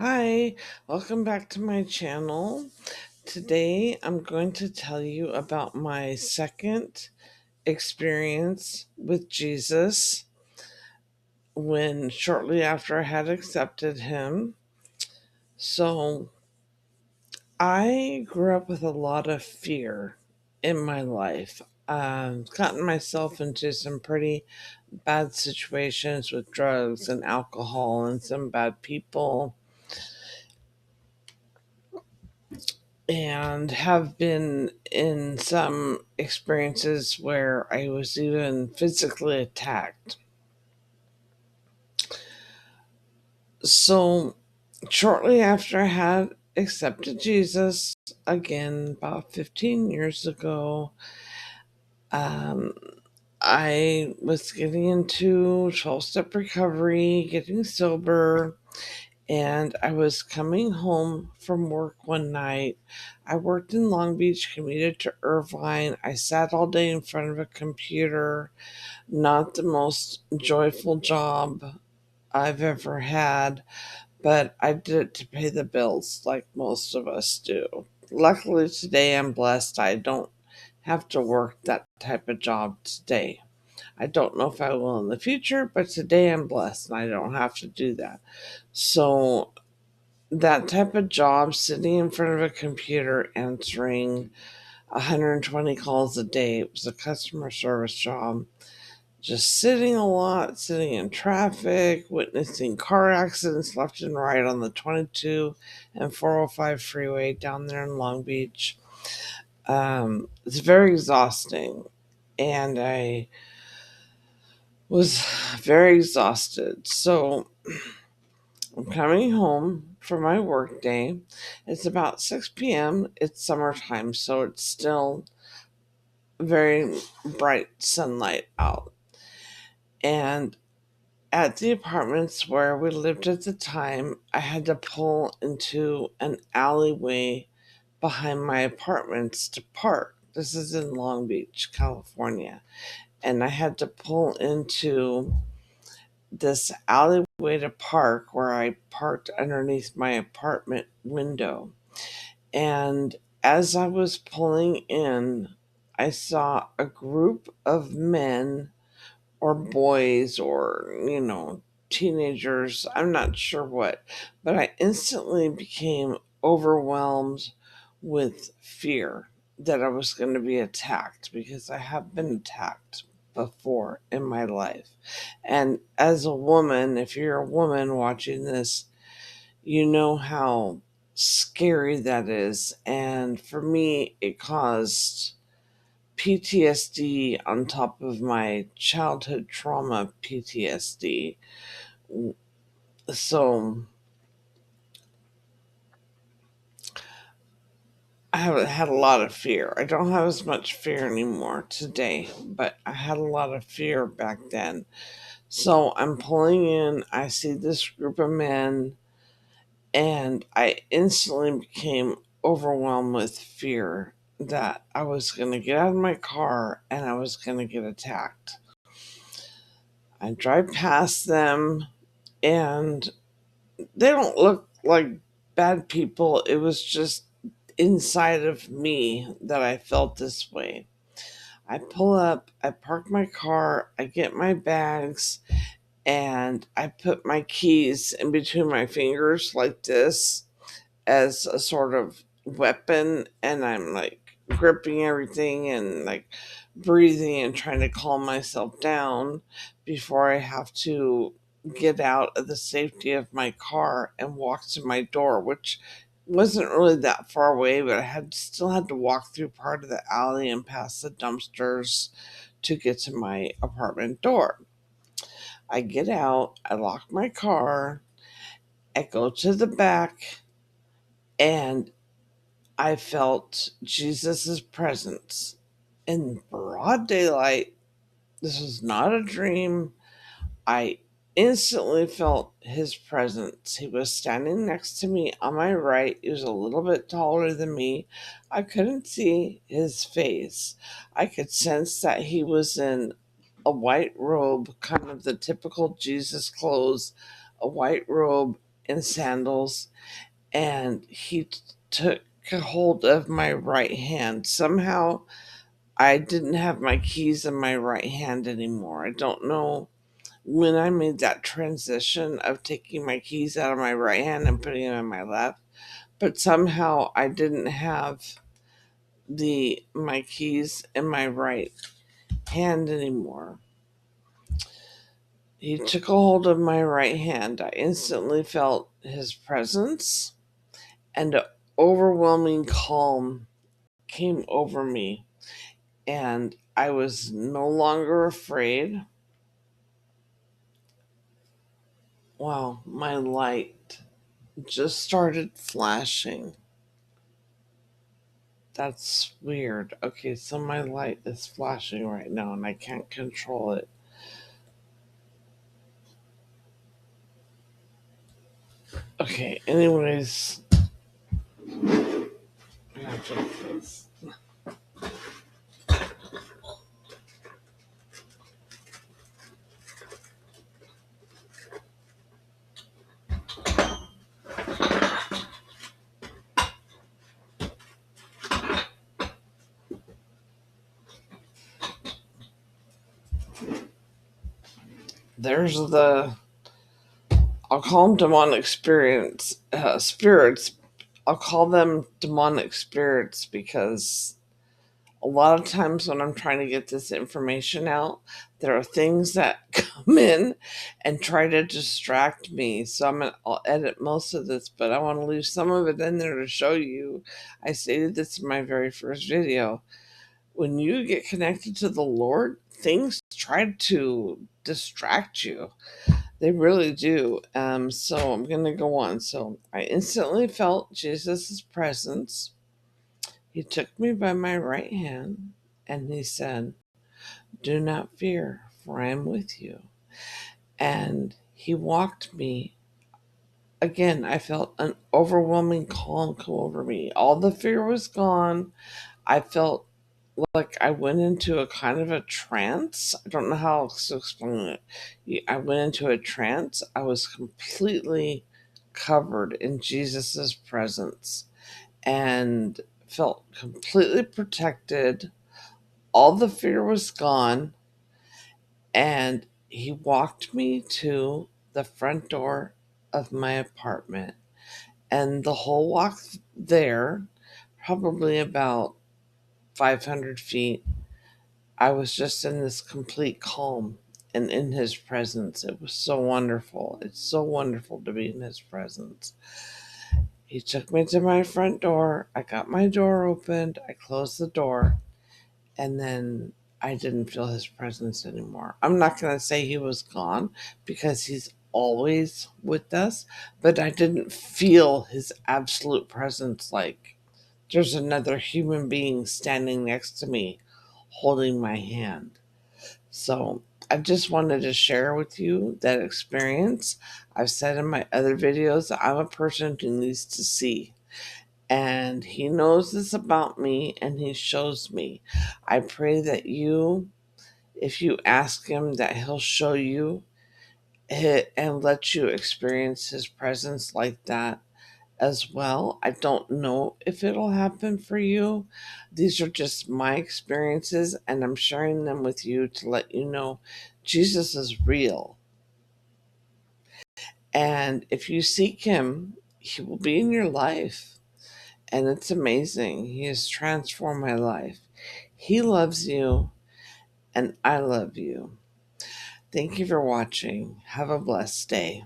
Hi, welcome back to my channel. Today I'm going to tell you about my second experience with Jesus when shortly after I had accepted him. So, I grew up with a lot of fear in my life. Gotten myself into some pretty bad situations with drugs and alcohol and some bad people, and have been in some experiences where I was even physically attacked. So, shortly after I had accepted Jesus, again, about 15 years ago, um, I was getting into 12-step recovery, getting sober, and I was coming home from work one night. I worked in Long Beach, commuted to Irvine. I sat all day in front of a computer, not the most joyful job I've ever had, but I did it to pay the bills like most of us do. Luckily, today I'm blessed. I don't have to work that type of job today. I don't know if I will in the future, but today I'm blessed and I don't have to do that. So that type of job, sitting in front of a computer answering 120 calls a day, it was a customer service job. Just sitting a lot, sitting in traffic, witnessing car accidents left and right on the 22 and 405 freeway down there in Long Beach. It's very exhausting, and I was very exhausted. So I'm coming home from my work day. It's about 6 p.m. It's summertime, so it's still very bright sunlight out. And at the apartments where we lived at the time, I had to pull into an alleyway behind my apartments to park. This is in Long Beach, California. And I had to pull into this alleyway to park where I parked underneath my apartment window. And as I was pulling in, I saw a group of men or boys or, teenagers. I'm not sure what, but I instantly became overwhelmed with fear that I was going to be attacked because I have been attacked before in my life. And as a woman, if you're a woman watching this, you know how scary that is. And for me, it caused PTSD on top of my childhood trauma PTSD. So I have had a lot of fear. I don't have as much fear anymore today, but I had a lot of fear back then. So I'm pulling in, I see this group of men, and I instantly became overwhelmed with fear that I was going to get out of my car and I was going to get attacked. I drive past them, and they don't look like bad people. It was just inside of me that I felt this way. I pull up, I park my car, I get my bags, and I put my keys in between my fingers like this as a sort of weapon, and I'm like gripping everything and like breathing and trying to calm myself down before I have to get out of the safety of my car and walk to my door, which wasn't really that far away, but I had still had to walk through part of the alley and past the dumpsters to get to my apartment door. I get out, I lock my car, I go to the back, and I felt Jesus' presence in broad daylight. This was not a dream. I instantly felt his presence. He was standing next to me on my right. He was a little bit taller than me. I couldn't see his face. I could sense that he was in a white robe, kind of the typical Jesus clothes, a white robe in sandals, and he took a hold of my right hand. Somehow I didn't have my keys in my right hand anymore. I don't know when I made that transition of taking my keys out of my right hand and putting them in my left, but somehow I didn't have my keys in my right hand anymore. He took a hold of my right hand. I instantly felt his presence, and an overwhelming calm came over me, and I was no longer afraid. Wow, my light just started flashing. That's weird. Okay, so my light is flashing right now and I can't control it. Okay, anyways. I have to fix this. There's I'll call them demonic spirits. I'll call them demonic spirits because a lot of times when I'm trying to get this information out, there are things that come in and try to distract me. So I'll edit most of this, but I want to leave some of it in there to show you. I stated this in my very first video. When you get connected to the Lord, things try to distract you. They really do. So I'm going to go on. So I instantly felt Jesus' presence. He took me by my right hand and he said, "Do not fear, for I am with you." And he walked me. Again, I felt an overwhelming calm come over me. All the fear was gone. I felt like I went into a kind of a trance. I don't know how else to explain it. I went into a trance. I was completely covered in Jesus's presence and felt completely protected. All the fear was gone, and he walked me to the front door of my apartment. And the whole walk there, probably about 500 feet, I was just in this complete calm and in his presence. It was so wonderful. It's so wonderful to be in his presence. He took me to my front door. I got my door opened. I closed the door. And then I didn't feel his presence anymore. I'm not going to say he was gone because he's always with us, but I didn't feel his absolute presence like there's another human being standing next to me holding my hand. So I just wanted to share with you that experience. I've said in my other videos that I'm a person who needs to see. And he knows this about me and he shows me. I pray that if you ask him, that he'll show you it and let you experience his presence like that as well. I don't know if it'll happen for you. These are just my experiences, and I'm sharing them with you to let you know Jesus is real. And if you seek him, he will be in your life. And it's amazing. He has transformed my life. He loves you, and I love you. Thank you for watching. Have a blessed day.